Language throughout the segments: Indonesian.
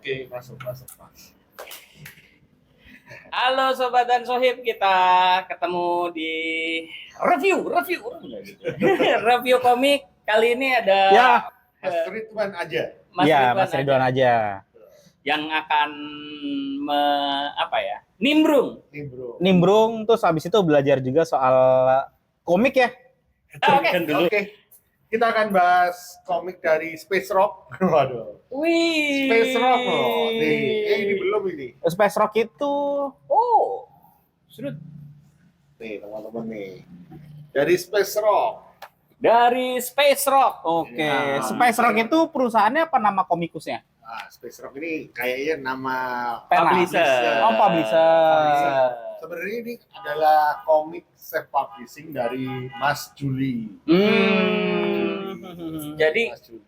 Oke, masuk. Halo Sobat dan Sohib, kita ketemu di review review komik. Kali ini ada Mas Ridwan aja. Mas Ridwan aja yang akan nimbrung terus habis itu belajar juga soal komik ya. Oke. Kita akan bahas komik dari Space Rock. Waduh. Wih. Space Rock loh. Ini belum ini. Space Rock itu Surut. Nih, teman-teman nih. Dari Space Rock. Oke. Space Rock itu perusahaannya apa, nama komikusnya? Nah, Space Rock ini kayaknya nama Publisher. Publisher. Sebenarnya ini adalah komik self publishing dari Mas Juli. Jadi Mas Juli.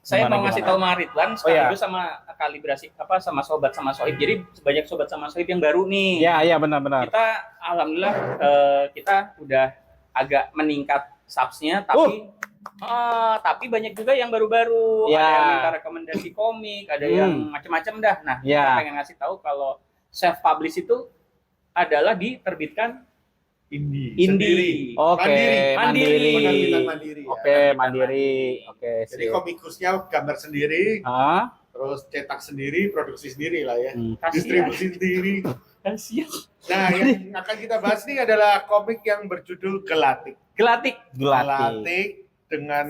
saya Gimana, mau ngasih tahu Mas Ridwan sekaligus sama kalibrasi sama sobat sama sohib. Jadi banyak sobat sama sohib yang baru nih. Iya benar. Kita alhamdulillah kita udah agak meningkat subsnya, tapi banyak juga yang baru-baru. Ya. Ada yang minta rekomendasi komik, ada yang macam-macam dah. Nah, kita pengen ngasih tahu kalau self publish itu adalah diterbitkan indie. Oke, mandiri. Penerbitan mandiri. Oke, mandiri. Oke. Jadi komikusnya gambar sendiri, terus cetak sendiri, produksi sendiri lah ya. Distribusi sendiri. Kasian. Nah, yang akan kita bahas nih adalah komik yang berjudul Gelatik dengan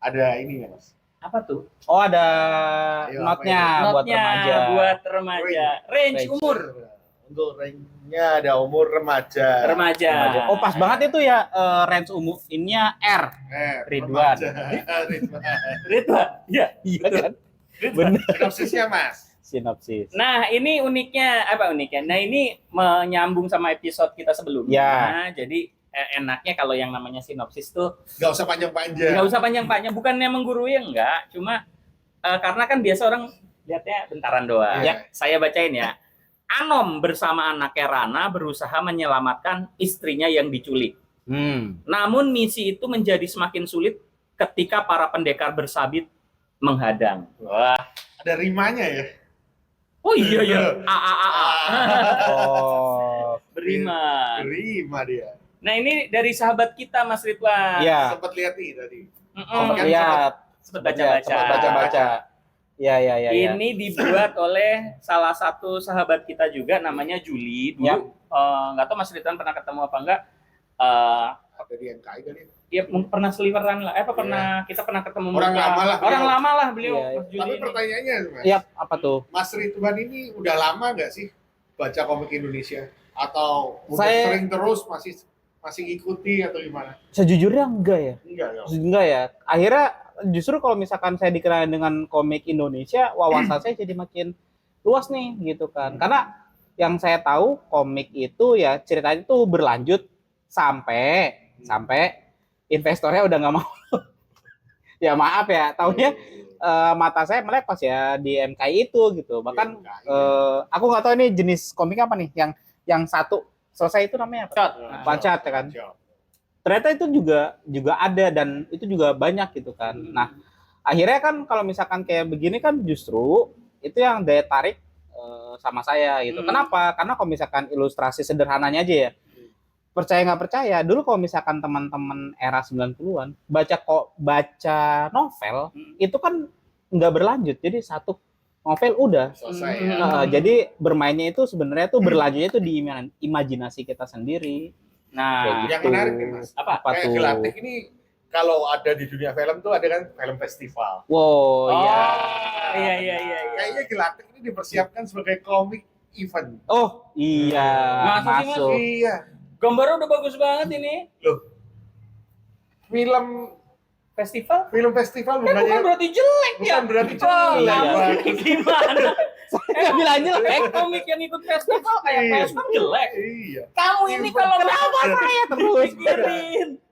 ada ini ya, Mas. Apa tuh? Oh, ada Ayo, notnya buat remaja. Range umur. Untuk range-nya ada umur remaja. Oh, pas banget itu ya, range umur ininya R. Ridwan. Ridwan. Iya kan? Benar. Sinopsisnya, Mas. Sinopsis. Nah, ini uniknya. Nah, ini menyambung sama episode kita sebelumnya. Jadi enaknya kalau yang namanya sinopsis tuh nggak usah panjang-panjang. Bukannya menggurui, enggak. Cuma karena kan biasa orang lihatnya bentaran doang. Ya. Saya bacain ya. Anom bersama anaknya Rana berusaha menyelamatkan istrinya yang diculik. Namun misi itu menjadi semakin sulit ketika para pendekar bersabit menghadang. Wah, ada rimanya ya. Oh iya. Berima dia. Nah, ini dari sahabat kita Mas Ridwan. Iya. Sempat lihat nih tadi. Sempat baca. Ya. Ini dibuat oleh salah satu sahabat kita juga, namanya Juli. Dulu nggak tahu Mas Ridwan pernah ketemu apa enggak? Ada di MKI kali. Dia pernah seliweran lah. Kita pernah ketemu. Orang lama lah beliau. Iya. Mas Juli. Tapi ini. pertanyaannya, Mas. Iya, apa tuh? Mas Ridwan ini udah lama nggak sih baca komik Indonesia? Atau sering terus masih ngikuti atau gimana? Sejujurnya enggak ya. Enggak Ya. Akhirnya justru kalau misalkan saya dikenalin dengan komik Indonesia, wawasan saya jadi makin luas nih gitu kan. Karena yang saya tahu komik itu ya ceritanya itu berlanjut sampai investornya udah nggak mau. Ya maaf ya, taunya mata saya melek pas ya di MKI itu gitu. Bahkan aku nggak tahu ini jenis komik apa nih yang satu selesai itu namanya apa? One Shot ya kan. Ternyata itu juga ada dan itu juga banyak gitu kan. Nah, akhirnya kan kalau misalkan kayak begini kan justru itu yang daya tarik sama saya gitu. Kenapa? Karena kalau misalkan ilustrasi sederhananya aja ya. Percaya nggak percaya, dulu kalau misalkan teman-teman era 90-an baca novel itu kan nggak berlanjut. Jadi satu novel udah selesai jadi bermainnya itu sebenarnya tuh berlanjutnya itu di imajinasi kita sendiri. Nah, yang menarik nih, Mas. Kayak Gelatik ini kalau ada di dunia film tuh ada kan film festival. Wow, iya. Kayaknya Gelatik ini dipersiapkan sebagai komik event. Oh, iya. Masuk. Iya. Gambarnya udah bagus banget ini. Loh. Film festival bukan berarti jelek ya. Bukan berarti jelek. Gimana? Bilang jelek. Komik yang ikut festival kayak festival jelek. Iya. Kamu ini kalau kenapa saya terus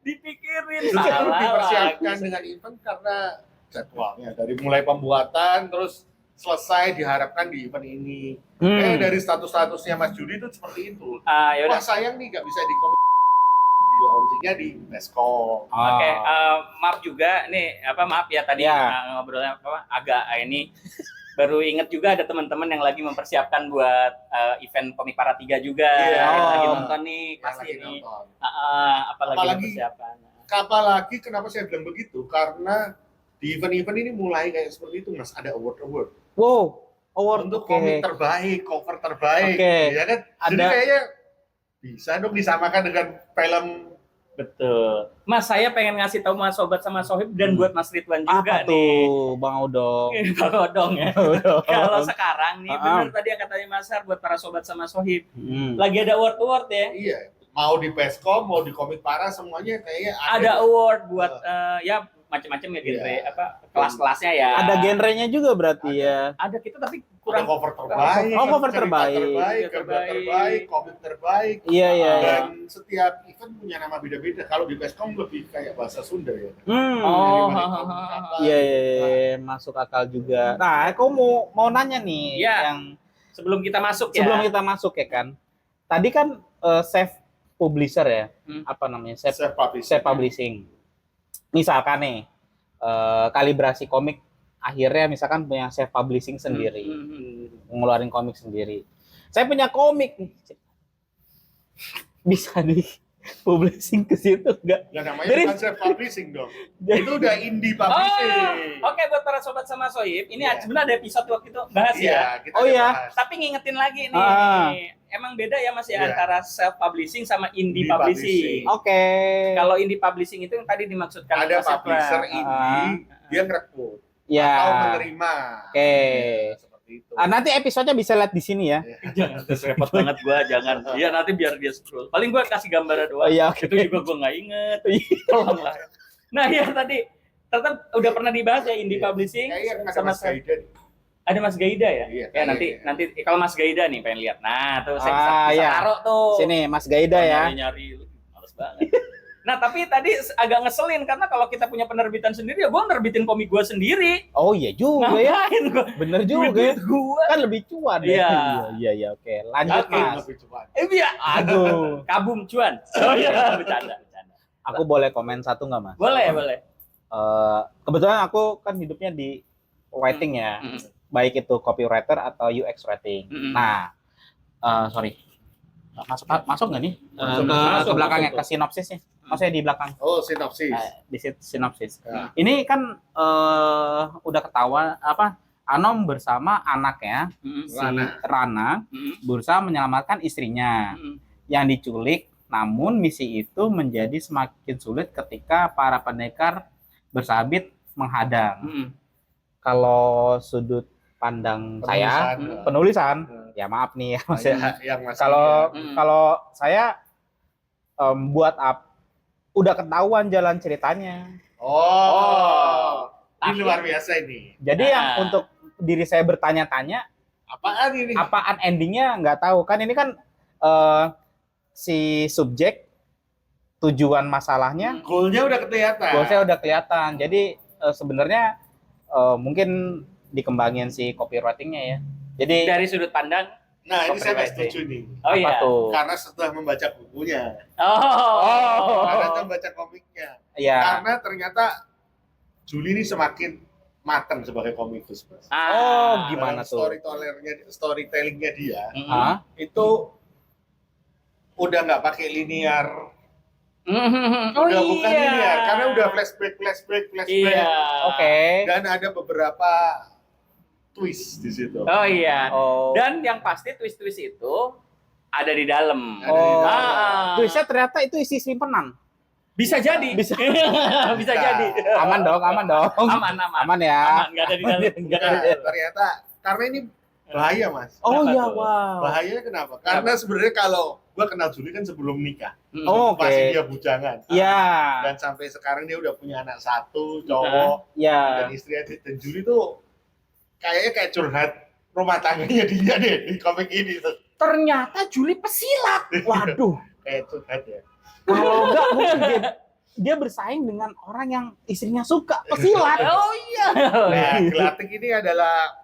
dipikirin justru dipersiapkan dengan event karena jadwalnya dari mulai pembuatan terus selesai diharapkan di event ini. Dari statusnya Mas Juli itu seperti itu. Yaudah. Wah, sayang nih nggak bisa di launchingnya di Nesco. Oke, maaf juga nih maaf ya tadi ngobrolnya agak ini baru inget juga ada teman-teman yang lagi mempersiapkan buat event Komik Para Tiga juga. Iya. Yang lagi Oh. nonton nih Yang pasti lagi nih. nonton. Apalagi persiapan. Apalagi kenapa saya bilang begitu? Karena di event-event ini mulai kayak seperti itu, Mas. Ada award-award. Wow, award Untuk oke. komik terbaik, cover terbaik. Oke. Ya kan? Jadi Ada- kayaknya bisa dong disamakan dengan film. Betul. Mas, saya pengen ngasih tahu Mas Sobat sama Sohib dan buat Mas Ridwan Apa juga nih. tuh, Bang Odong? Bang Odong ya. Kalau sekarang nih, bener tadi yang katanya Mas Har buat para Sobat sama Sohib. Lagi ada award-award ya. Iya. Mau di Peskom, mau di Komik Para, semuanya kayaknya Ada award buat ya macam-macam ya genre Iya. kelas-kelasnya ya. Ada genrenya juga berarti ya. Ada kita tapi Ada kurang cover terbaik, Oh, cover cerita terbaik. terbaik, gambar terbaik, komik terbaik. Iya, iya, iya. Dan setiap event punya nama beda-beda. Kalau di Peskom lebih kayak bahasa Sunda ya. Oh, Daripada komik apa. Iya, iya, masuk akal juga. Nah, aku mau nanya nih Iya. yang sebelum kita masuk ya. sebelum kita masuk ya kan. Tadi kan self publisher ya. Hmm. Apa namanya? Self Self-publishing. publishing. Misalkan nih kalibrasi komik akhirnya misalkan punya self publishing sendiri, ngeluarin komik sendiri. Saya punya komik nih. Bisa di publishing ke situ enggak? Ya namanya Jadi- bukan self-publishing dong. Jadi- Itu udah indie publishing. Oke, buat para sobat sama Sohib, ini Iya. sebenarnya ada episode waktu itu bahas ya. Iya, kita Oh, udah iya. bahas. Tapi ngingetin lagi nih, Ah. emang beda ya Mas ya Iya. antara self publishing sama indie Indie publishing. publishing. Oke. Kalau indie publishing itu yang tadi dimaksudkan Ada Mas Ridwan. publisher indie, dia ngerekrut Ya. atau menerima. Oke. Ya, seperti itu. Nanti episodenya bisa lihat di sini ya. Jangan terus repot banget gua, jangan. Iya nanti biar dia scroll. Paling gua kasih gambarnya Oh doang. iya, oke. Itu juga gua nggak inget. Tolonglah. Nah ya tadi ternyata udah pernah dibahas ya indie Iya. publishing Kayaknya ada sama Mas Gaida. ada Mas Gaida ya. Iya, Ya nanti iya. nanti kalau Mas Gaida nih pengen lihat. Nah tuh saya Ah, bisa iya. taruh tuh. Sini Mas Gaida ya. Nyari males banget. Nah tapi tadi agak ngeselin karena kalau kita punya penerbitan sendiri ya gua nerbitin komik gua sendiri. Oh iya juga ya. Ngapain gua? Bener juga ya. Duit gua. Kan lebih cuan Iya. ya. Iya, iya, oke. Lanjut Oke. Mas. Lebih cepat. Iya. Aduh. Kabum cuan. Oh iya, bercanda. Aku boleh komen satu nggak Mas? Boleh, boleh. Kebetulan aku kan hidupnya di writing ya. Mm. Baik itu copywriter atau UX writing. Mm-mm. Nah, sorry. Masuk nggak nih? Masuk, Ke belakangnya, masuk. ke sinopsisnya. Maksudnya di belakang. Oh, sinopsis. Di sinopsis. Ya. Ini kan udah ketahuan apa Anom bersama anaknya Mm. si Rana. Rana Mm. berusaha menyelamatkan istrinya Mm. yang diculik. Namun misi itu menjadi semakin sulit ketika para pendekar bersabit menghadang. Mm. Kalau sudut pandang saya penulisan, ya maaf nih ya Mas ya. yang masih Kalau Hmm. kalau saya buat udah ketahuan jalan ceritanya. Oh, ini Tapi- luar biasa ini. Jadi Nah. yang untuk diri saya bertanya-tanya Apaan ini? apaan endingnya nggak tahu kan ini kan si subjek tujuan masalahnya Goalnya udah kelihatan. goal saya udah kelihatan. Jadi sebenarnya mungkin dikembangin si copywritingnya ya. Jadi Dari sudut pandang. Nah, ini saya nggak Copywriting. setuju nih. Oh apa iya. tuh? Karena setelah membaca bukunya, Oh. karena saya membaca komiknya, Ya. karena ternyata Juli ini semakin matang sebagai komikus, Mas. Oh, gimana tuh? Storytellingnya dia Hah? itu udah nggak pakai linear, Oh udah bukan iya. linear, karena udah flashback, Iya. Oke. dan ada beberapa twist di situ. Oh iya. Oh. Dan yang pasti twist-twist itu ada di dalam. Ada di dalam. Tulisnya ternyata itu isi simpenan. Bisa jadi. Bisa. Bisa jadi. Aman dong, aman dong. Aman, aman. Aman ya. Aman, nggak ada di dalam. Nggak ada Nah, di dalam. ternyata karena ini bahaya, Mas. Oh Kenapa iya, tuh? wow. Bahayanya kenapa? Karena sebenarnya kalau gua kenal Juli kan sebelum nikah, Oh, oke. masih dia bujangan. Iya. Dan sampai sekarang dia udah punya anak satu, cowok, Iya. dan istrinya. Dan Juli tuh kayaknya kayak curhat rumah tangganya dia deh di komik ini tuh. Ternyata Juli pesilat. Waduh. Kayak curhat ya. Kalau enggak mungkin dia bersaing dengan orang yang istrinya suka pesilat. Oh iya. Nah, Gelatik ini adalah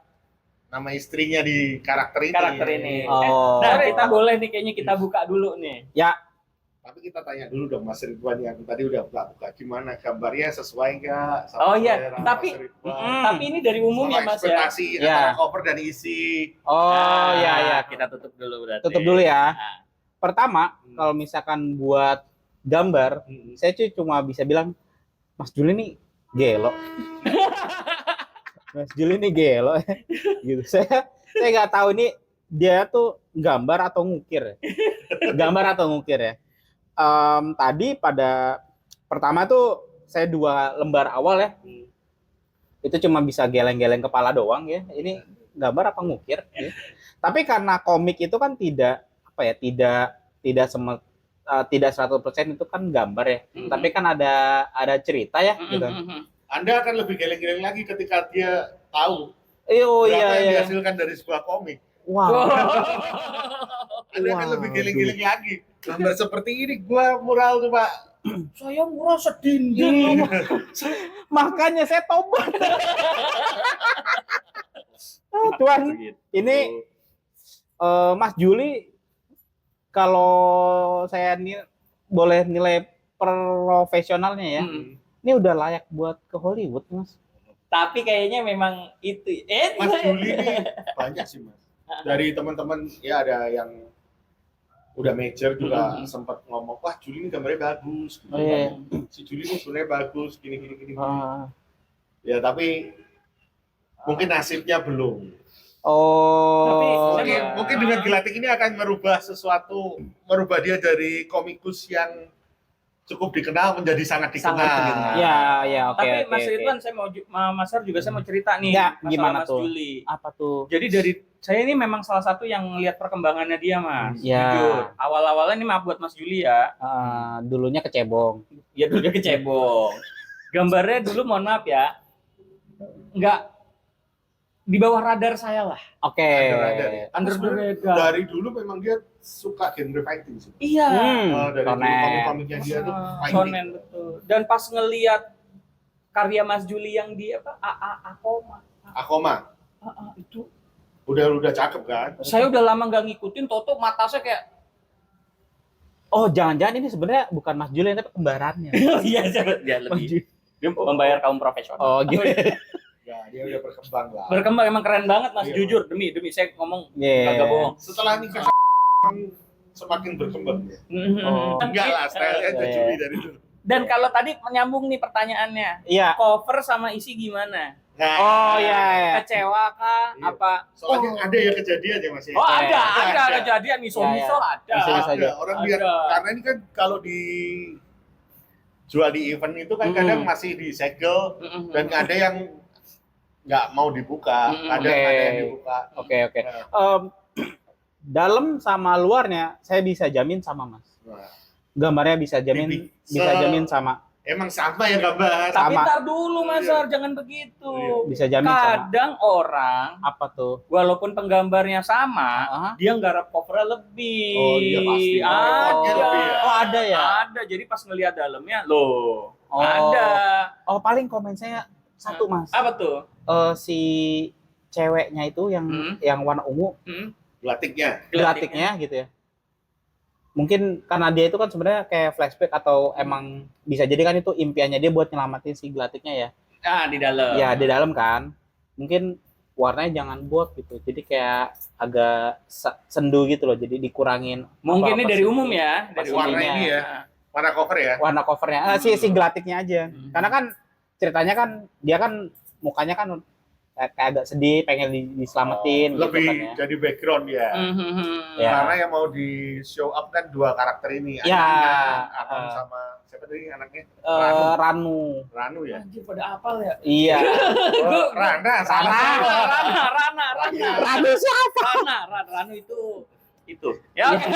nama istrinya di karakter ini. Karakter ini. Oh. Nah, kita boleh nih kayaknya kita buka dulu nih. Ya, Tapi kita tanya dulu dong Mas Ridwan yang tadi udah buka-buka, gimana gambarnya sesuai nggak sama Oh iya, selera tapi Mas Ridwan? tapi ini dari umum ya Sama Mas ya. ekspektasi Ya. antara cover dan isi. Oh Nah, ya, kita tutup dulu berarti. Tutup dulu ya. Nah, Pertama, kalau misalkan buat gambar, saya cuma bisa bilang Mas Juli nih gelo. Mas Juli nih gelo. Gitu. Saya nggak tahu ini dia tuh gambar atau ngukir. Gambar atau ngukir ya. Tadi pada pertama tuh saya 2 lembar awal ya. Itu cuma bisa geleng-geleng kepala doang ya. Ini gambar apa ngukir ya. Tapi karena komik itu kan tidak apa ya, tidak 100% itu kan gambar ya. Tapi kan ada cerita ya gitu. Anda akan lebih geleng-geleng lagi ketika dia tahu Oh berapa yang iya. dihasilkan dari sebuah komik. Wow. Anda akan Waduh. lebih geleng-geleng lagi. Gambar seperti ini gua mural tuh Pak. Saya murah sedinding. Makanya saya tobat. Tuan, ini Mas Juli kalau saya boleh nilai profesionalnya ya. Ini udah layak buat ke Hollywood, Mas. Tapi kayaknya memang itu. Mas Juli ini banyak sih Mas. Dari teman-teman ya ada yang udah major juga sempat ngomong, wah Juli ini gambarnya bagus. Gitu. Si Juli ini sebenarnya bagus, gini. Ya tapi mungkin nasibnya belum. Oh. Tapi Mungkin dengan Gelatik ini akan merubah sesuatu, merubah dia dari komikus yang cukup dikenal menjadi sangat dikenal. Ya, oke. Tapi Mas Ridwan, saya mau Mas Har juga saya mau cerita nih Ya, masalah gimana Mas tuh? Juli. Apa tuh? Jadi dari saya ini memang salah satu yang lihat perkembangannya dia, Mas. Ya. Jujur. Awal-awalnya ini maaf buat Mas Juli ya. Dulunya kecebong. Ya dulu kecebong. Gambarnya dulu mohon maaf ya. Enggak di bawah radar saya lah. Oke. Under the radar. Dari dulu memang dia suka genre fighting sih. Iya. Dari dulu komik-komiknya dia tuh fighting. Shonen betul. Dan pas ngelihat karya Mas Juli yang di apa? Akoma. Itu Udah cakep kan? saya udah lama nggak ngikutin, Toto mata saya kayak Oh, jangan-jangan ini sebenarnya bukan Mas Juli tapi kembarannya. iya dia lebih dia membayar kaum profesional. Oh, gitu. Ya, dia udah berkembang lah. Berkembang emang keren banget Mas, Iya. jujur demi saya ngomong Yeah. kagak bohong. Setelah nikah semakin berkembang ya. Oh. Enggak lah, stylenya Iya. Juli dari dulu. Dan kalau tadi menyambung nih pertanyaannya, Iya. cover sama isi gimana? Nah, Oh, iya. Kecewa kah? Iya. Apa? soalnya ada ya kejadian ya Mas ya. Oh ada Ada. kejadian miso-miso ada. Miso-miso. Ada. Orang biar Ada. karena ini kan kalau jual di event itu kan kadang masih disegel dan ada yang nggak mau dibuka, ada yang dibuka. Oke. Dalam sama luarnya saya bisa jamin sama Mas. Nah, Gambarnya bisa jamin sama. emang sama ya gambar. Tapi Sama. ntar dulu Mas Iya. Har, jangan begitu. Bisa jamin sama. Kadang orang Apa tuh? walaupun penggambarnya sama, Ah, dia nggarap covernya lebih. Oh, iya, pasti. Ada. Lebih ya? Oh, ada ya? Ada. Jadi pas ngelihat dalamnya, loh, Oh. ada. Oh, paling komen saya satu Mas. Apa tuh? Si ceweknya itu yang warna ungu, Gelatiknya. gelatiknya gitu ya. Mungkin karena dia itu kan sebenarnya kayak flashback atau emang bisa jadi kan itu impiannya dia buat nyelamatin si gelatiknya ya. Ah, di dalam. Ya di dalam kan. Mungkin warnanya jangan buat gitu. Jadi kayak agak sendu gitu loh. Jadi dikurangin. Mungkin ini apa-apa dari sih. umum ya, dari Warna umumnya. ini ya. Warna cover ya. Warna covernya. Si gelatiknya aja. Karena kan ceritanya kan dia kan mukanya kan kayak agak sedih, pengen diselamatin gitu Lebih kan ya. jadi background ya. Ya. Karena yang mau di show up kan 2 karakter ini. Ya. Akon sama siapa tadi anaknya? Ranu. Ranu ya. Anjir pada apal ya? Iya. Oh, Rana. Rana. Ranu siapa? Ranu itu. Ya. Oke.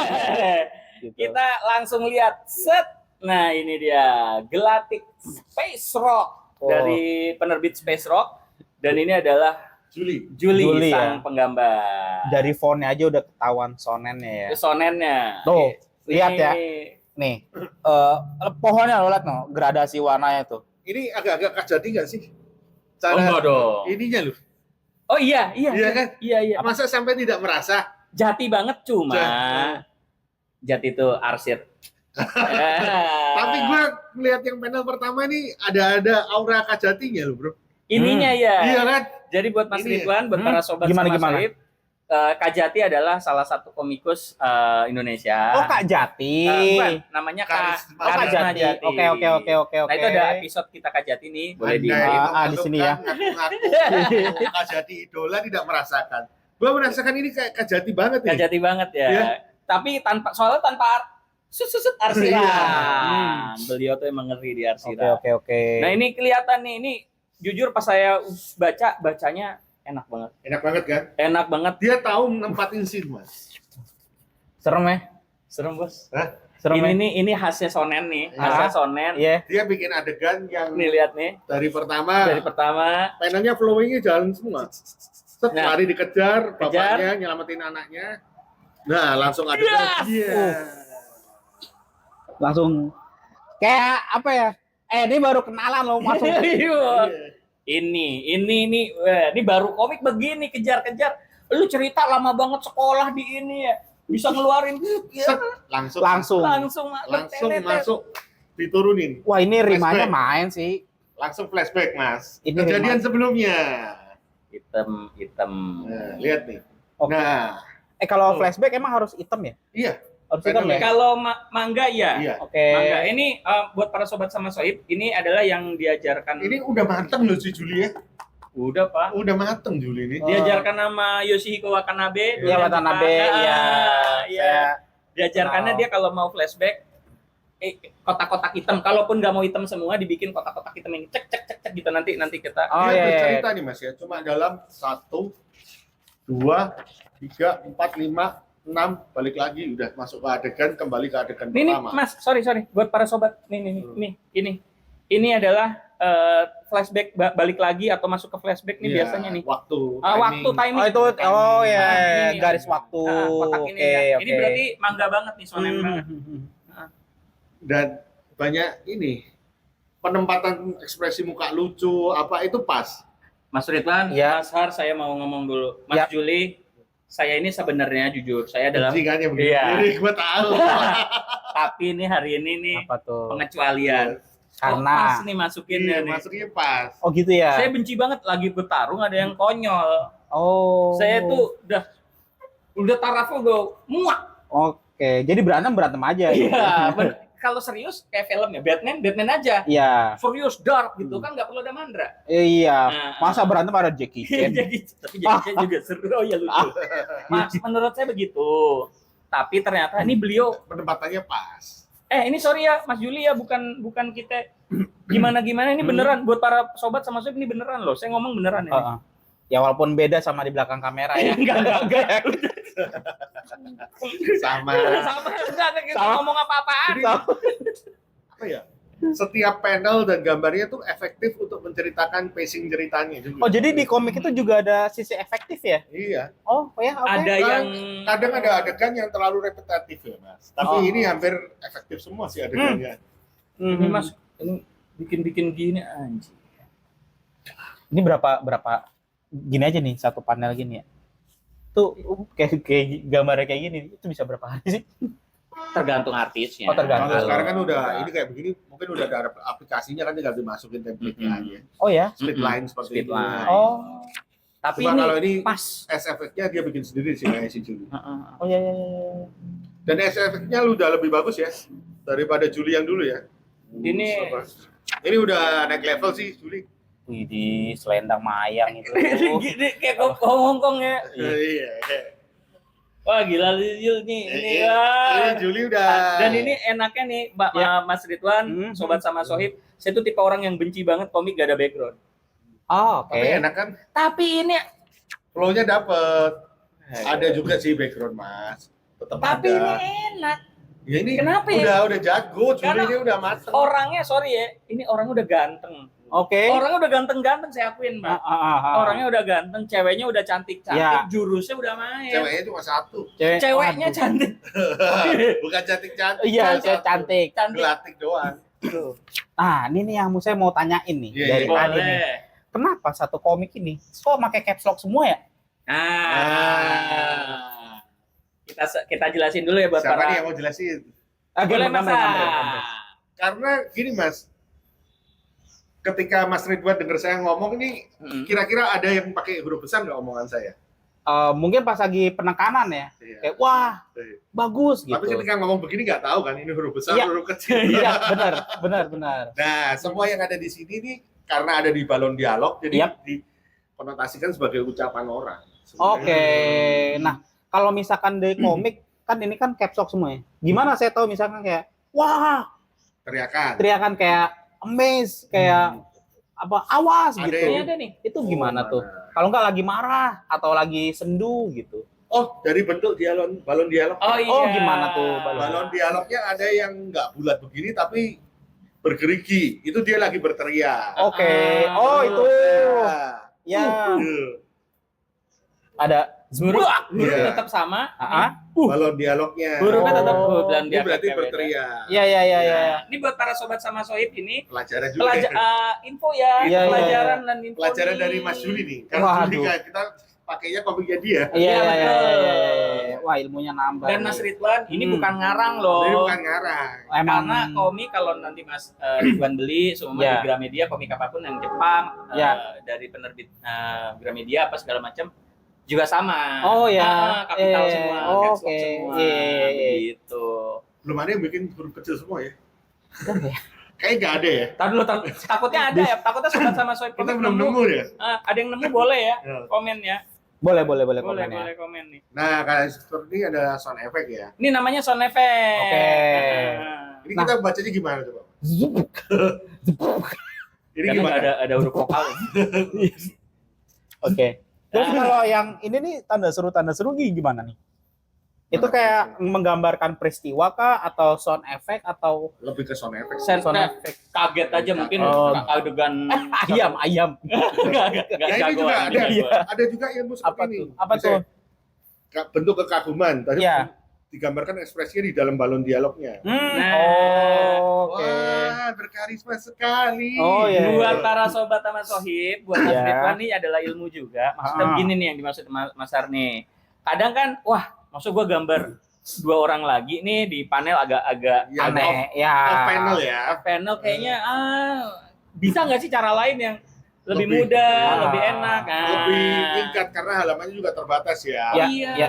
Gitu. Kita langsung lihat set. Nah, ini dia Gelatik Space Rock dari penerbit Space Rock dan ini adalah Juli. Juli, sang ya. penggambar. Dari fontnya aja udah ketahuan sonennya ya. Itu sonennya. Tuh, Ini- lihat ya. Nih, pohonnya lo lihat no, gradasi warnanya tuh. Ini agak-agak Kajati nggak sih? Oh, enggak dong. ininya loh. Oh iya. Iya kan? Iya. Masa sampai tidak merasa? Jati banget cuma Jati. Jati itu arsir Tapi gue ngeliat yang panel pertama nih ada aura Kajatinya loh bro. Ininya ya. Iya kan? Jadi buat Mas Ini ya. Ridwan, buat para sobat Gimana, sama gimana? Sohib, Kak Jati adalah salah satu komikus Indonesia. Oh, Kak Jati. Bukan, namanya Karisma. Oh, Kak Karisma Jati. Oke. Nah itu ada episode kita Kak Jati nih, boleh di di sini ya. Ngaku-ngaku Kajati idola tidak merasakan. Gue merasakan ini kayak Kajati banget nih. Kak Jati banget ya. Iya. Tapi tanpa susut arsiran. Iya. Beliau tuh emang ngeri di arsiran. Oke. Nah ini kelihatan nih, ini jujur pas saya bacanya enak banget. Enak banget kan? Enak banget. Dia tahu nempatin scene mas. Serem ya? Serem bos. Hah? Serem ya? Ini khasnya Sonen nih, Iya. khasnya Sonen. Iya. Dia bikin adegan yang Nih lihat nih, dari pertama dari pertama panelnya flowingnya jalan semua. Set, Nah. lari dikejar, Kejar. bapaknya nyelamatin anaknya. Nah langsung ada Langsung kayak apa ya? Ini baru kenalan loh masuk. Iya. Ini baru komik begini kejar-kejar. Lu cerita lama banget sekolah di ini ya. Bisa ngeluarin Set, langsung Langsung. langsung masuk diturunin. Wah, ini rimanya Flashback. main sih. Langsung flashback mas. Ini Kejadian remind. sebelumnya. hitam. Nah, lihat nih. Oke. Nah, Kalau flashback emang harus hitam ya? iya. Harus hitam ya? Kalau mangga ya. Iya. Oke. Mangga. Ini buat para sobat sama Sohib, ini adalah yang diajarkan. Ini udah mateng loh si Juli ya. Udah Pak. Udah mateng Juli ini. Oh. Diajarkan sama Yoshihiko Watanabe. Iya, Watanabe. Iya. Iya. Diajarkannya kenal. dia kalau mau flashback kotak-kotak hitam. Kalaupun nggak mau hitam semua, dibikin kotak-kotak hitam yang cek gitu nanti kita. Oh, Dia iya, bercerita nih mas ya. Cuma dalam 1, 2, 3, 4, 5, 6 balik lagi udah masuk ke adegan, kembali ke adegan Nih pertama. Mas, sorry buat para sobat. Ini adalah flashback balik lagi atau masuk ke flashback nih Iya, biasanya nih. Waktu Waktu timing. Oh, itu ya, ini. garis waktu. Kotak ini ya. Ini Oke. berarti mangga banget nih, sonen banget. Dan banyak ini penempatan ekspresi muka lucu apa itu pas. Mas Ridwan, Ya. Mas Har, saya mau ngomong dulu. Ya. Mas Juli, saya ini sebenarnya jujur, saya adalah Benci kan ya begitu. Iya. Jadi gue tahu. tapi ini hari ini nih Apa tuh? pengecualian. Karena pas nih masukinnya Iya, nih. masuknya pas. oh gitu ya. Saya benci banget lagi bertarung ada yang konyol. Oh. Saya tuh udah tarafnya udah muak. Oke, jadi berantem aja. Iya, kalau serius kayak film ya, Batman aja. Iya. Serius dark gitu kan nggak perlu ada Mandra. Iya. Nah, Masa berantem ada Jackie Chan? tapi Jackie Chan juga seru. Oh ya lucu. Mas, menurut saya begitu. Tapi ternyata ini beliau Penempatannya pas. ini sorry ya Mas Juli ya, bukan kita gimana ini beneran buat para sobat sama sobat ini beneran loh. Saya ngomong beneran ya. Heeh. Ya walaupun beda sama di belakang kamera ya. Enggak. Sama. Sama ada kita Sama. ngomong apa-apaan. Apa ya? Setiap panel dan gambarnya tuh efektif untuk menceritakan pacing ceritanya juga. Oh, jadi di komik itu juga ada sisi efektif ya? Iya. Oh, ya oke. Ada yang Kadang ada adegan yang terlalu repetitif ya, Mas. Tapi Oh. ini hampir efektif semua sih adegannya. ini Mas ini bikin gini anjing. Ini berapa gini aja nih satu panel gini ya. Tuh kayak gambarnya kayak gini itu bisa berapa hari sih? Tergantung artisnya. Oh, tergantung. Kalau sekarang kan udah ini kayak begini, mungkin udah ada aplikasinya kan tinggal dimasukin template-nya aja. Oh ya. Split line seperti Split itu. line. Oh. Tapi Cuma ini kalau ini pas. SFX-nya dia bikin sendiri sih kayak si Juli. Oh ya. Dan SFX-nya lu udah lebih bagus ya daripada Juli yang dulu ya. Ini Ini udah naik level sih Juli. Wih, di selendang mayang itu. Gini kayak Hongkong ya. Iya. Wah gila Jul nih ini Ini wah. Juli udah. Dan ini enaknya nih Mas Ridwan, sobat sama Sohib, saya tuh tipe orang yang benci banget komik gak ada background. Oh, oke. Tapi enak kan? Tapi ini Flow-nya dapet. Ada juga sih background Mas. Tetap tapi ada. ini enak. Ya ini Kenapa ya? udah jago, Juli Karena ini udah mateng. Orangnya sorry ya, ini orangnya udah ganteng. Oke. Orangnya udah ganteng-ganteng saya akuin, Mbak. Orangnya udah ganteng, ceweknya udah cantik-cantik, Ya. jurusnya udah main. Ceweknya cuma satu. Ceweknya Waduh. cantik. Bukan cantik-cantik. Iya, cuma cewek satu. cantik. Gelatik doang. Nah, ini nih yang saya mau tanyain nih Iya, dari iya. tadi nih. Boleh. Kenapa satu komik ini kok pakai caps lock semua ya? Nah, kita jelasin dulu ya buat Siapa nih para yang mau jelasin? Boleh Mas. Karena gini Mas, ketika Mas Ridwan dengar saya ngomong ini, kira-kira ada yang pakai huruf besar nggak omongan saya? Mungkin pas lagi penekanan ya, Iya. kayak wah Iya. bagus gitu. Tapi ketika ngomong begini nggak tahu kan ini huruf besar, Iya. huruf kecil. Iya, benar. Nah, semua yang ada di sini nih karena ada di balon dialog, jadi Yap. dikonotasikan sebagai ucapan orang. Oke. Nah, kalau misalkan dari komik kan ini kan caps lock semua ya. Gimana saya tahu misalkan kayak wah, teriakan kayak amaze, kayak apa awas Ada gitu. yang- Ada nih. Itu gimana tuh? Mana? Kalau nggak lagi marah atau lagi sendu gitu. Oh, dari bentuk balon dialog. Oh iya. Oh, gimana tuh Balon dialognya ada yang nggak bulat begini tapi bergerigi. Itu dia lagi berteriak. Oke. Oh, itu. Ya. Ada Huruf Iya. tetap sama. Balon dialognya. Hurufnya tetap Oh. dan Ini berarti berteriak. Iya. Nah, ini buat para sobat sama Sohib ini Pelajaran juga. info ya, Iya, pelajaran dan info. Pelajaran nih. dari Mas Juli nih. Karena Juli Waduh. kan kita pakainya komiknya dia. Iya. betul. Wah, ilmunya nambah. Dan Mas Ridwan, ini Hmm. bukan ngarang loh. Ini bukan ngarang. Emang Karena komik kalau nanti Mas Ridwan beli semua Ya. di Gramedia, komik apapun yang Jepang Ya. dari penerbit Gramedia apa segala macam juga sama. Oh, ya. Kapital semua, caps lock oke. semua. Iya. Begitu. Belum ada yang bikin huruf kecil semua ya? Kan ya. Kayaknya nggak ada ya? Tar dulu, takutnya ada ya. Takutnya sobat sama Sohib Kita komik belum nemu ya? Ada yang nemu boleh ya Ya. komen ya. Boleh Boleh komen ya. boleh komen nih. Nah, kayak seperti ini ada sound effect ya. Ini namanya sound effect. Oke. Ini Nah. kita bacanya gimana coba? Ini Karena gimana? nggak ada huruf vokal. Oke. Terus kalau yang ini nih tanda seru gimana nih? Itu kayak menggambarkan peristiwa kah atau sound effect atau Lebih ke sound effect. sound Nah, effect? kaget aja mungkin Oh. adegan Ayam. Nggak Ya, ini jagoan, juga ini ada. jagoan. Ada juga ilmu seperti Apa ini. tuh? Apa Misalnya, tuh? bentuk kekaguman. Tadi Iya. digambarkan ekspresinya di dalam balon dialognya. Nah. Oke. Wah, berkarisma sekali. Oh, iya. Buat para sobat sama Sohib, buat Mas Ya. Ridwan ini adalah ilmu juga. Maksudnya Ah. begini nih yang dimaksud Mas Ar nih. Kadang kan, wah, maksud gua gambar dua orang lagi nih di panel agak-agak Ya, Aneh. Ya. off panel ya. panel kayaknya bisa nggak sih cara lain yang lebih Lebih- mudah, Ah. lebih enak? Lebih tingkat karena halamannya juga terbatas ya. Ya, Iya.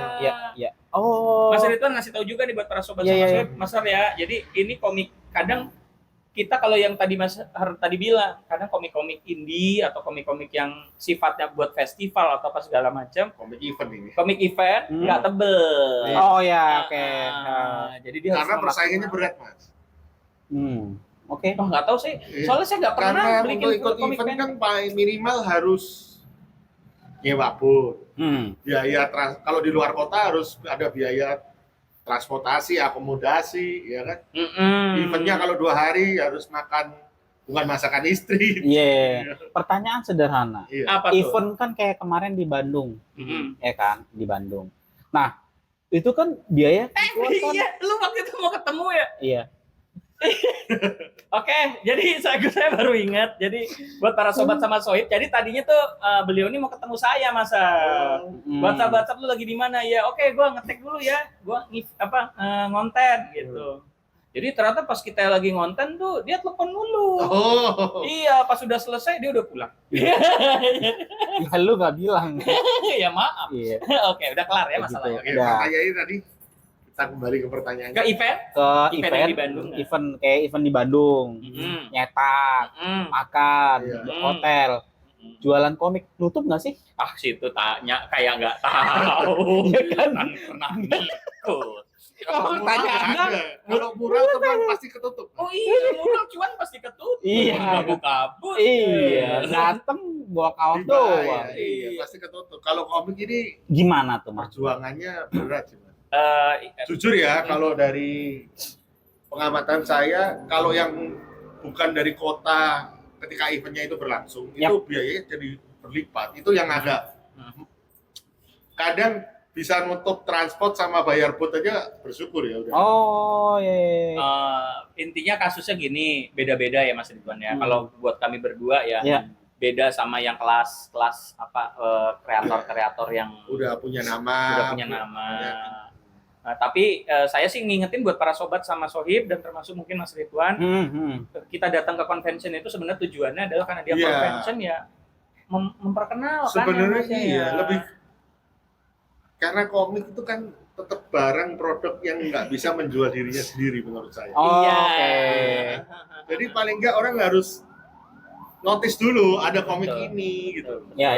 ya. Oh. Mas Ridwan ngasih tahu juga nih buat para sobat Iya, sama iya, Sohib, Mas Ar ya. Jadi ini komik kadang kita kalau yang tadi Mas Har tadi bilang, kadang komik-komik indie atau komik-komik yang sifatnya buat festival atau apa segala macam, Komik event ini. komik event nggak tebel. Oh ya, oke. Jadi dia harus Karena persaingannya berat, Mas. Oke. Oh, nggak tahu sih. Soalnya saya nggak pernah Karena bikin untuk ikut komik event pendek. kan paling minimal harus nyewa booth. Biaya kalau di luar kota harus ada biaya transportasi, akomodasi, ya kan? Eventnya kalau 2 hari harus makan bukan masakan istri. Iya. Pertanyaan sederhana. Iya. Apa tuh? Event kan kayak kemarin di Bandung, Mm-mm. ya kan? Di Bandung. Nah, itu kan biaya dikeluarkan. Iya, lu waktu itu mau ketemu ya? Iya. Oke, jadi saya baru ingat. Jadi buat para sobat sama Sohib, jadi tadinya tuh beliau ini mau ketemu saya, Masa. WhatsApp lu lagi di mana ya? Oke, gua ngetek dulu ya. Gua ngonten gitu. Jadi ternyata pas kita lagi ngonten tuh dia telepon dulu. Oh. Iya, pas sudah selesai dia udah pulang. Ya, lu nggak bilang. Ya maaf. Iya. Oke, udah kelar ya Kayak masalahnya. Oke, Udah. pertanyaan ini tadi kita kembali ke pertanyaannya. Ke event? Ke Event yang di Bandung, ya? event kayak event di Bandung. Nyetak, makan, Iya. di hotel, jualan komik. Nutup nggak sih? Ah, situ tanya kayak nggak tahu. Iya kan? Kan pernah ngikut. Kalau Oh, mural tanya nggak Anda. ada. Kalau mural teman pasti ketutup. Oh iya, mural cuan pasti ketutup. Iya. Kabut-kabut. Iya, dateng bawa kaos doang. Iya, pasti ketutup. Kalau komik ini Gimana tuh, Mas? perjuangannya berat sih, Mas. Eh, Jujur ya, kalau dari pengamatan saya, kalau yang bukan dari kota ketika eventnya itu berlangsung, itu biayanya jadi berlipat. Itu yang agak kadang bisa nutup transport sama bayar booth aja bersyukur ya udah. Oh, iya. intinya kasusnya gini, beda-beda ya Mas Ridwan ya. Kalau buat kami berdua ya, Iya. beda sama yang kelas kreator-kreator yang Udah punya nama. udah punya nama. Nah, tapi saya sih ngingetin buat para sobat sama Sohib dan termasuk mungkin Mas Ridwan, kita datang ke convention itu sebenarnya tujuannya adalah karena dia Iya. convention ya memperkenalkan Sebenarnya Mas, iya, lebih karena komik itu kan tetap barang produk yang nggak bisa menjual dirinya sendiri menurut saya. Oh, Iya. oke. Jadi paling nggak orang harus notice dulu ada komik Betul. ini gitu. Ya.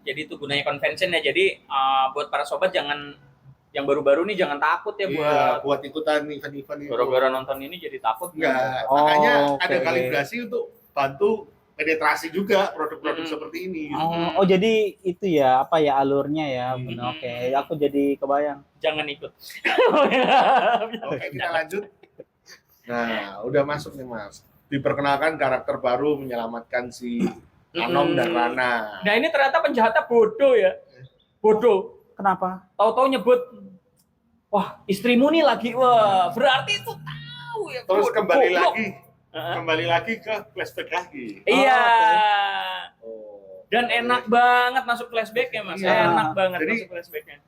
Jadi itu gunanya convention ya. Jadi buat para sobat jangan yang baru-baru nih jangan takut ya Iya, buat ikutan event-event itu. gara-gara nonton ini jadi takut. Enggak, Oh, makanya oke. ada kalibrasi untuk bantu penetrasi juga produk-produk Hmm. seperti ini. Gitu. Oh, jadi itu ya apa ya alurnya ya. Hmm. Oke, aku jadi kebayang. Jangan ikut. Oke, kita lanjut. Nah, udah masuk nih Mas. Diperkenalkan karakter baru menyelamatkan si Anom dan Rana. Nah ini ternyata penjahatnya bodoh ya. Bodoh. Kenapa? Tahu-tahu nyebut, wah istrimu nih lagi, wah berarti itu tahu ya. Terus bodoh, kembali goblok. lagi, kembali lagi ke flashback lagi. Iya. Oh. Dan enak banget masuk flashback ya Mas. Iya. Enak banget Jadi- masuk flashbacknya.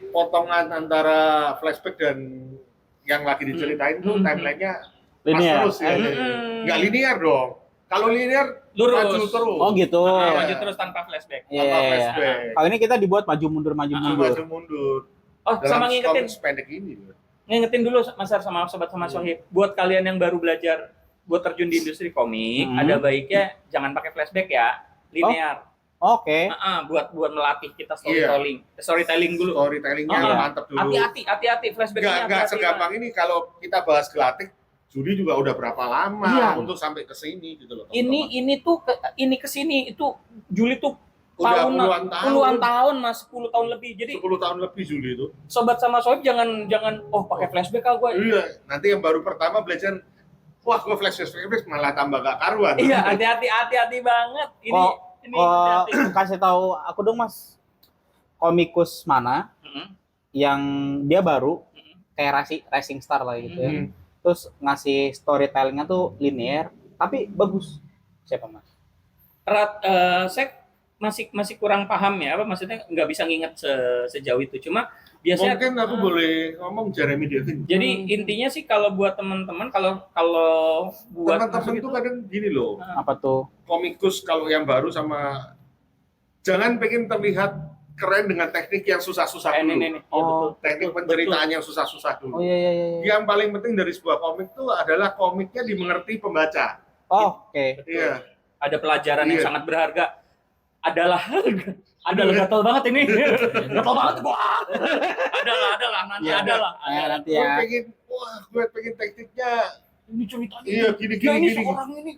Potongan antara flashback dan yang lagi diceritain tuh timelinenya pas Linear. terus ya. Nggak linear dong. Kalau linear Lurus. maju terus. Oh gitu. Nah, Iya. maju terus tanpa flashback. Iya. Tanpa flashback. Kali ini kita dibuat maju mundur maju mundur. Maju mundur. Oh sama Dalam ngingetin, komik pendek ini. ngingetin dulu Mas Ar sama sobat sama Sohib. Buat kalian yang baru belajar buat terjun di industri komik, ada baiknya jangan pakai flashback ya, linear. Oke. Buat melatih kita storytelling dulu. Storytellingnya Oh, iya. mantap dulu. Hati-hati flashbacknya. Nggak hati-hati, segampang ini kalau kita bahas gelatik. Juli juga udah berapa lama Iya. untuk sampai ke sini gitu loh. Pak. Ini kesini itu Juli tuh udah puluhan tahun Mas, 10 tahun lebih. Jadi 10 tahun lebih Juli itu. sobat sama Sohib jangan pakai flashback ah gue. Iya, nanti yang baru pertama belajar wah gua flashback malah tambah gak karuan. Iya, hati-hati banget. Ini hati-hati. Kasih tahu aku dong Mas. Komikus mana yang dia baru kayak Racing Star lah gitu ya. Terus ngasih storytellingnya tuh linear tapi bagus. Siapa Mas? Saya masih kurang paham ya, apa maksudnya nggak bisa nginget sejauh itu. Cuma biasanya Mungkin aku boleh ngomong Jeremy Devin. jadi intinya sih kalau buat teman-teman kalau buat Teman-teman masuk itu kadang gini loh, Apa tuh? komikus kalau yang baru sama jangan pengen terlihat keren dengan teknik yang susah-susah dulu. ini. Ya, Oh, betul. Teknik penceritaan yang susah-susah dulu. Oh iya. Yang paling penting dari sebuah komik itu adalah komiknya dimengerti pembaca. Oh, oke. Iya. Ada pelajaran yang Iya. sangat berharga. Adalah gatal banget ini. Gatal banget wah. Adalah nanti Iya. adalah. Nanti Gue ya. pengen, wah gue pengen tekniknya. Ini ceritanya. Iya, Ya, ini gini. seorang ini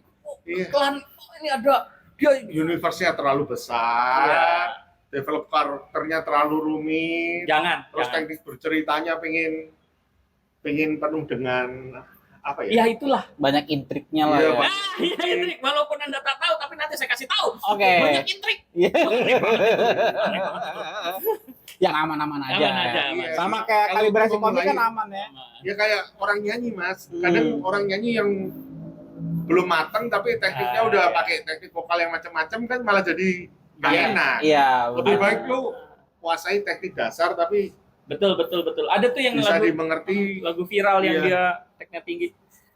Iya. iklan ini ada dia Universe-nya terlalu besar. Iya. Develop karakternya terlalu rumit. jangan. Terus teknik berceritanya pengen penuh dengan apa ya? Ya itulah. Banyak intriknya lah Iya, ya. Pak. Iya intrik walaupun Anda tak tahu tapi nanti saya kasih tahu. Oke. Banyak intrik. Iya. Yang aman-aman aja. Aman aja, aman. Iya. Sama kayak Kalau kalibrasi ngomong komik kan lain, aman ya. Ya kayak orang nyanyi Mas. Kadang orang nyanyi yang belum matang tapi tekniknya udah Iya. pakai teknik vokal yang macam-macam kan malah jadi nggak Iya. enak. Iya. Lebih benar. baik lu kuasai teknik dasar tapi Betul. Ada tuh yang bisa lagu dimengerti. lagu viral yang Iya. dia tagnya tinggi.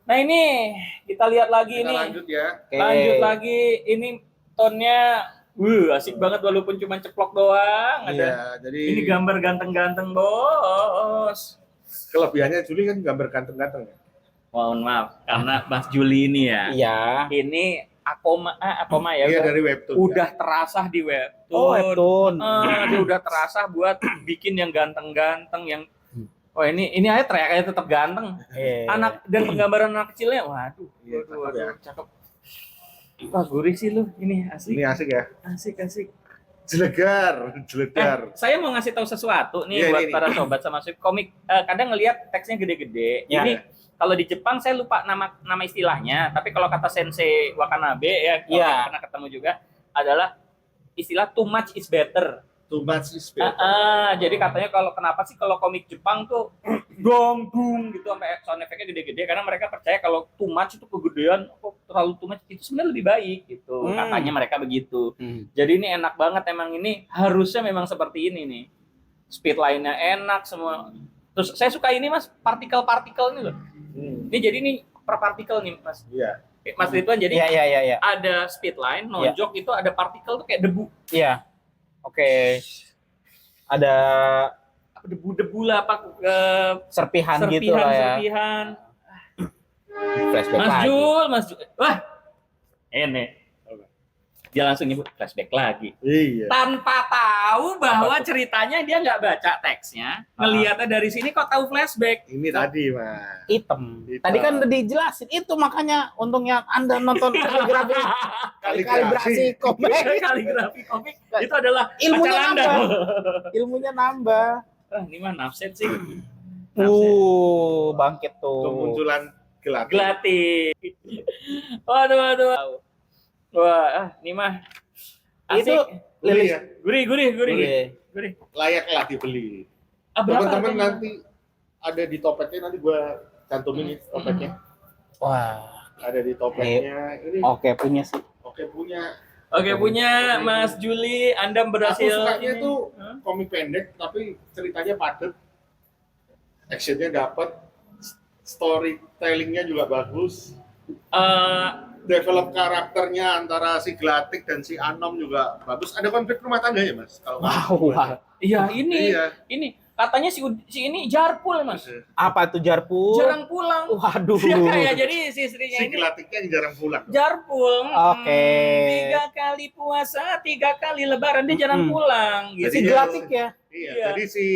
Nah ini kita lihat lagi Kita nih. lanjut ya. Oke. Lanjut lagi. Ini tonnya asik banget walaupun cuma ceplok doang. Ada. Iya, jadi Ini gambar ganteng-ganteng bos. kelebihannya Juli kan gambar ganteng-ganteng ya. Mohon maaf karena Mas Juli ini ya. Iya. Ini Akoma ya. Iya udah, dari webtoon. udah terasah di webtoon. Oh, webtoon. Dia udah terasah buat bikin yang ganteng-ganteng yang ini aja teriaknya tetap ganteng. Anak dan penggambaran anak kecilnya, waduh, Iya, cakep ya. cakep. Wah, gurih sih lu, ini asik, Ini asik ya. asik. Jelegar. Saya mau ngasih tahu sesuatu nih Iya, buat ini. para sobat sama komik. Kadang ngelihat teksnya gede-gede. Ya. Ini kalau di Jepang saya lupa nama istilahnya, tapi kalau kata Sensei Watanabe ya, kalau Iya. pernah ketemu juga adalah istilah too much is better. Too much is better. Jadi katanya kenapa sih kalau komik Jepang tuh dong gitu sampai sound effect-nya gede-gede karena mereka percaya kalau too much itu kegedean, terlalu too much itu sebenarnya lebih baik gitu. Katanya mereka begitu. Jadi ini enak banget emang ini harusnya memang seperti ini nih. speed line-nya enak semua. Terus saya suka ini Mas, partikel-partikel ini loh. Ini jadi ini per partikel nih Mas. Iya. Mas Ridwan, jadi Iya. ada speed line, nonjok itu ada partikel tuh kayak debu. Iya. Oke. Ada Debu-debu lah apa serpihan gitu lah ya. serpihan. Flashback Mas lagi. Mas Jul. Wah. Ini. Dia langsung nyebut flashback lagi. Iya. Tanpa tahu bahwa ceritanya dia nggak baca teksnya, ngelihatnya dari sini kok tahu flashback. Ini tadi, Mas. Hitam. Hitam. Tadi kan udah dijelasin itu, makanya untungnya Anda nonton kaligrafi komik. Kaligrafi komik itu adalah Ilmunya bacaan Anda. nambah. Ilmunya nambah. Ini mah nafset sih. Bangkit tuh. Kemunculan gelap. Gelati. Waduh. Wah, ini mah asik. Itu Gurih ya? Gurih. Layak lah dibeli. Berapa Teman-teman harganya? nanti ada di topetnya, nanti gua cantumin nih topetnya. Wah. Ada di topetnya. Ini Oke, punya sih. punya. Oke, punya Mas Juli, Anda berhasil. Aku sukanya ini. tuh komik pendek tapi ceritanya padat. Actionnya dapat, storytellingnya juga bagus. Eh, Develop karakternya antara si Glatik dan si Anom juga bagus. Ada konflik rumah tangga ya, Mas? Kalau Wah. iya ini Iya. katanya si ini jarpul Mas. Apa tuh jarpul? Jarang pulang. Waduh. Ya, jadi si istrinya Si ini Glatiknya yang jarang pulang. jarpul. Oke. 3 kali puasa, 3 kali lebaran dia jarang pulang gitu. Si Jadi Glatik ya. Iya, Iya. jadi si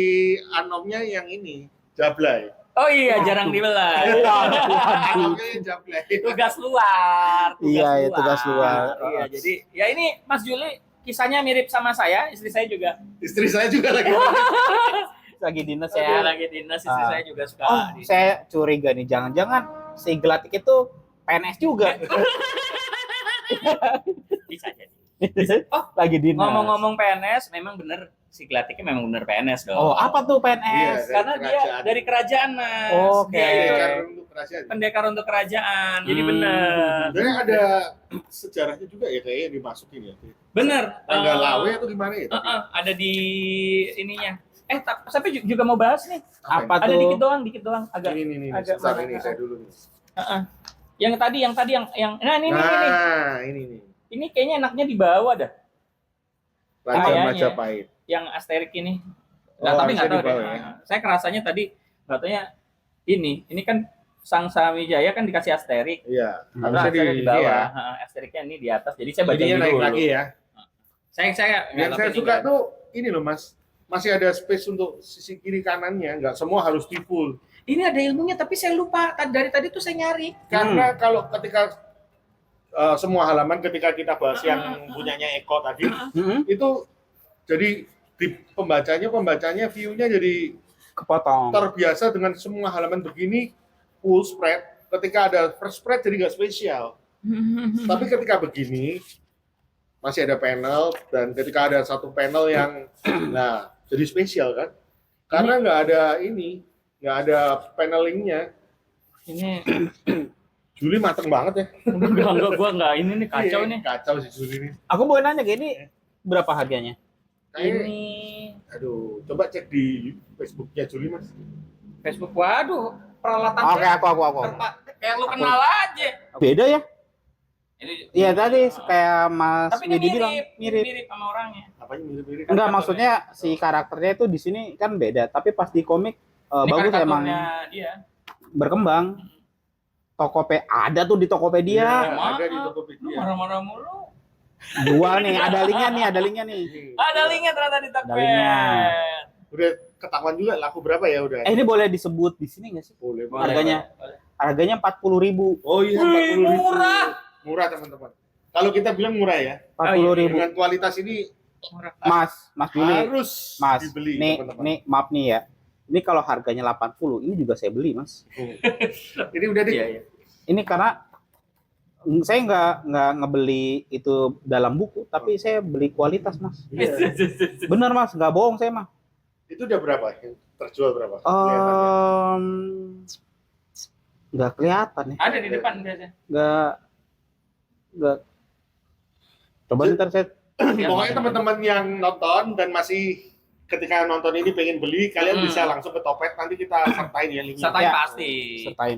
Anomnya yang ini, Jablay. Oh iya, jarang dibelai. Anomnya yang Jablay. Tugas luar. Iya, tugas luar. Iya, jadi ya ini Mas Juli kisahnya mirip sama saya, istri saya juga. Istri saya juga lagi. Lagi dinas Saya ya. lagi dinas, istri saya juga suka. Oh, saya curiga nih, jangan-jangan si Glatik itu PNS juga. Bisa jadi. Oh, lagi dinas. Ngomong-ngomong PNS, memang bener si Glatiknya memang bener PNS dong. Oh, apa tuh Iya, PNS? Karena dia kerajaan. dari kerajaan, Mas. Oke. Dia itu Pendekar untuk kerajaan. pendekar untuk kerajaan. Jadi Hmm. bener. Sebenarnya ada sejarahnya juga ya kayaknya dimasukin ya. Bener. Tanggal Eh, Lawe atau gimana ya? ada di ininya. Tapi juga mau bahas nih. Apa Ada tuh? dikit doang. Agak. Ini, agak sebentar mana- ini saya dulu nih. Yang tadi yang nah ini. Nah, ini nih. Ini kayaknya enaknya di bawah dah. Raja Kayaknya. Majapahit. Yang Asterik ini. Oh, Nah, tapi harusnya nggak tahu di bawah deh. ya. Saya kerasanya tadi nggak taunya ini kan Sang Sriwijaya kan dikasih Asterik. Iya, Nah, harusnya saya di bawah. ya. Asteriknya ini di atas. Jadi saya baca Jadinya naik dulu. lagi ya. Saya Yang saya suka tuh ini loh Mas, masih ada space untuk sisi kiri kanannya, nggak semua harus di full. ini ada ilmunya tapi saya lupa dari tadi tuh saya nyari. Karena kalau ketika semua halaman ketika kita bahas yang punyanya Eko tadi, itu jadi di pembacanya view-nya jadi Kepotong. terbiasa dengan semua halaman begini full spread. Ketika ada first spread jadi nggak spesial. Tapi ketika begini masih ada panel, dan ketika ada satu panel yang nah jadi spesial kan, karena nggak ada panelingnya. Ini Juli mateng banget ya. enggak gua enggak ini nih kacau Iya, nih. kacau si Juli nih. Aku boleh nanya gini, berapa harganya? Kayaknya, Ini aduh, coba cek di Facebooknya Juli Mas. Facebook. Waduh, peralatan Oke, saya aku. kayak lu kenal aja. Beda ya? Ini Iya tadi kayak Mas tapi ini Widi bilang mirip mirip. sama orangnya. Apanya mirip-mirip? Enggak, maksudnya si karakternya itu di sini kan beda, tapi pas di komik Ini bagus emang karikaturnya dia. berkembang. Tokopedia ada tuh di Tokopedia. Iya, ada di Lu Tokopedia. marah-marah mulu. Jual nih, ada linknya nih. Ada linknya ternyata di Ada linknya. Tokped. Udah ketahuan juga laku berapa ya udah? Ini boleh disebut di sini nggak sih? Boleh. Harganya? Boleh. Harganya 40.000. Oh iya, Wih, 40.000. murah. Murah teman-teman. Kalau kita bilang murah ya, 40.000. dengan kualitas ini Murah. Mas Juli, harus Mas, dibeli nih, teman-teman. nih maaf nih ya. Ini kalau harganya 80, ini juga saya beli, Mas. Ini udah di Iya, iya. Ini karena saya nggak ngebeli itu dalam buku, tapi saya beli kualitas, Mas. Iya. Bener, Mas, nggak bohong saya mah. Itu udah berapa? Yang terjual berapa? Kelihatannya. Nggak kelihatan ya. Ada di depan biasanya. Nggak. Coba ntar saya. Pokoknya teman-teman yang nonton dan masih ketika nonton ini pengen beli, kalian bisa langsung ke Topet, nanti kita sertain ya linknya. Sertain Ya. pasti. Sertain.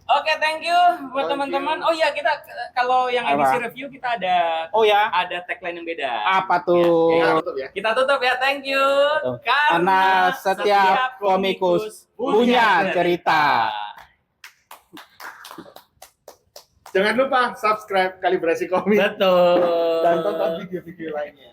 Oke, thank you buat Thank teman-teman. you. Oh iya, kita kalau yang Apa? edisi review kita ada Oh ya, tagline yang beda. apa tuh? Ya, tutup ya. Kita tutup ya, thank you. Betul. Karena setiap komikus punya cerita. Jangan lupa subscribe Kalibrasi Komik Betul. dan tonton video-video lainnya.